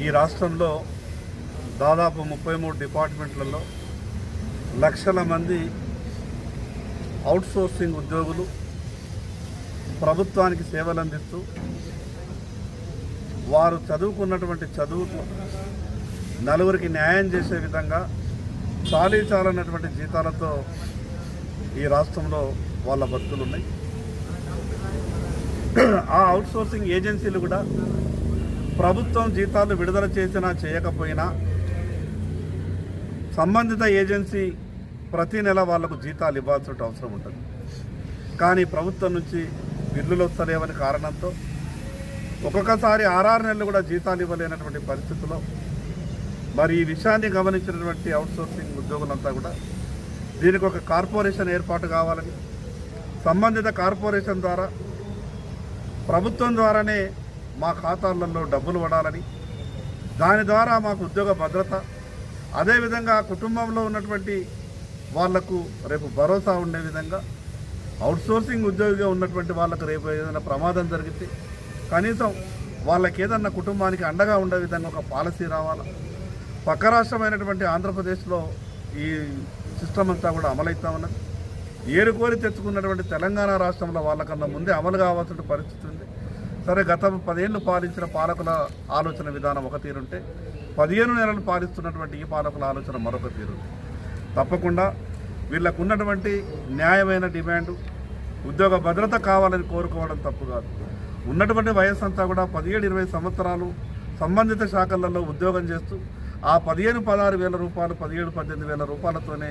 ఈ రాష్ట్రంలో దాదాపు 33 డిపార్ట్మెంట్లలో లక్షల మంది అవుట్సోర్సింగ్ ఉద్యోగులు ప్రభుత్వానికి సేవలు అందిస్తూ వారు చదువుకున్నటువంటి చదువుతో నలుగురికి న్యాయం చేసే విధంగా చాలీచాలన్నటువంటి జీతాలతో ఈ రాష్ట్రంలో వాళ్ళ బతుకులు ఉన్నాయి. ఆ అవుట్సోర్సింగ్ ఏజెన్సీలు కూడా ప్రభుత్వం జీతాలు విడుదల చేసినా చేయకపోయినా సంబంధిత ఏజెన్సీ ప్రతి నెల వాళ్లకు జీతాలు ఇవ్వాల్సిన అవసరం ఉంటుంది. కానీ ప్రభుత్వం నుంచి బిల్లులు వస్తలేవని కారణంతో ఒక్కొక్కసారి 6 నెలలు కూడా జీతాలు ఇవ్వలేనటువంటి పరిస్థితుల్లో మరి ఈ విషయాన్ని గమనించినటువంటి అవుట్సోర్సింగ్ ఉద్యోగులంతా కూడా దీనికి ఒక కార్పొరేషన్ ఏర్పాటు కావాలని, సంబంధిత కార్పొరేషన్ ద్వారా ప్రభుత్వం ద్వారానే మా ఖాతాలలో డబ్బులు పడాలని, దాని ద్వారా మాకు ఉద్యోగ భద్రత, అదేవిధంగా కుటుంబంలో ఉన్నటువంటి వాళ్లకు రేపు భరోసా ఉండే విధంగా అవుట్సోర్సింగ్ ఉద్యోగిగా ఉన్నటువంటి వాళ్ళకు రేపు ఏదైనా ప్రమాదం జరిగితే కనీసం వాళ్ళకి ఏదన్నా కుటుంబానికి అండగా ఉండే విధంగా ఒక పాలసీ రావాలా. పక్క రాష్ట్రమైనటువంటి ఆంధ్రప్రదేశ్లో ఈ సిస్టమ్ అంతా కూడా అమలవుతా ఉన్నది. ఏరుకోరి తెచ్చుకున్నటువంటి తెలంగాణ రాష్ట్రంలో వాళ్ళకన్నా ముందే అమలు కావాల్సిన పరిస్థితి ఉంది. సరే, గత 10 ఏళ్ళు పాలించిన పాలకుల ఆలోచన విధానం ఒక తీరుంటే 15 నెలలు పాలిస్తున్నటువంటి ఈ పాలకుల ఆలోచన మరొక తీరుంది. తప్పకుండా వీళ్ళకు ఉన్నటువంటి న్యాయమైన డిమాండు ఉద్యోగ భద్రత కావాలని కోరుకోవడం తప్పు కాదు. ఉన్నటువంటి వయస్సు అంతా కూడా 17-20 సంవత్సరాలు సంబంధిత శాఖలలో ఉద్యోగం చేస్తూ ఆ 15-16 వేల రూపాయలు 17-18 వేల రూపాయలతోనే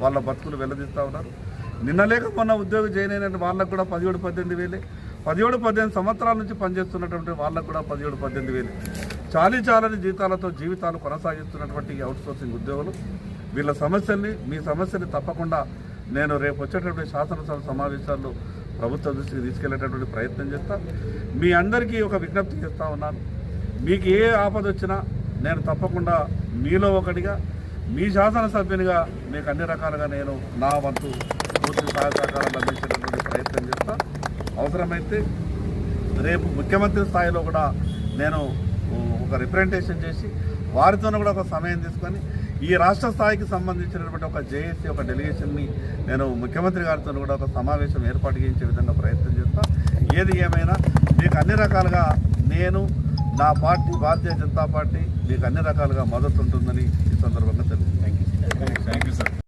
వాళ్ళ బతుకులు వెల్లదీస్తూ ఉన్నారు. నిన్న లేక మొన్న ఉద్యోగం జాయిన్ అయిన వాళ్ళకు కూడా 17-18 వేలే, 17-18 సంవత్సరాల నుంచి పనిచేస్తున్నటువంటి వాళ్ళకు కూడా 17-18 వేలు చాలని జీతాలతో జీవితాలు కొనసాగిస్తున్నటువంటి అవుట్సోర్సింగ్ ఉద్యోగులు వీళ్ళ సమస్యల్ని, మీ సమస్యని తప్పకుండా నేను రేపు వచ్చేటటువంటి శాసనసభ సమావేశాల్లో ప్రభుత్వ దృష్టికి తీసుకెళ్లేటటువంటి ప్రయత్నం చేస్తా. మీ అందరికీ ఒక విజ్ఞప్తి చేస్తూ ఉన్నాను. మీకు ఏ ఆపద వచ్చినా నేను తప్పకుండా మీలో ఒకటిగా, మీ శాసనసభ్యునిగా మీకు అన్ని రకాలుగా నేను నా వంతు పూర్తి సహాయ సహకారాలు అందించేటటువంటి ప్రయత్నం చేస్తా. అవసరమైతే రేపు ముఖ్యమంత్రి స్థాయిలో కూడా నేను ఒక రిప్రజెంటేషన్ చేసి వారితోనూ కూడా ఒక సమయం తీసుకొని ఈ రాష్ట్ర స్థాయికి సంబంధించినటువంటి ఒక జేఏసీ ఒక డెలిగేషన్ని నేను ముఖ్యమంత్రి గారితో కూడా ఒక సమావేశం ఏర్పాటు చేయించే విధంగా ప్రయత్నం చేస్తా. ఏది ఏమైనా మీకు అన్ని రకాలుగా నేను, నా పార్టీ భారతీయ జనతా పార్టీ మీకు అన్ని రకాలుగా మద్దతు ఉంటుందని ఈ సందర్భంగా తెలుసు. Thank you sir.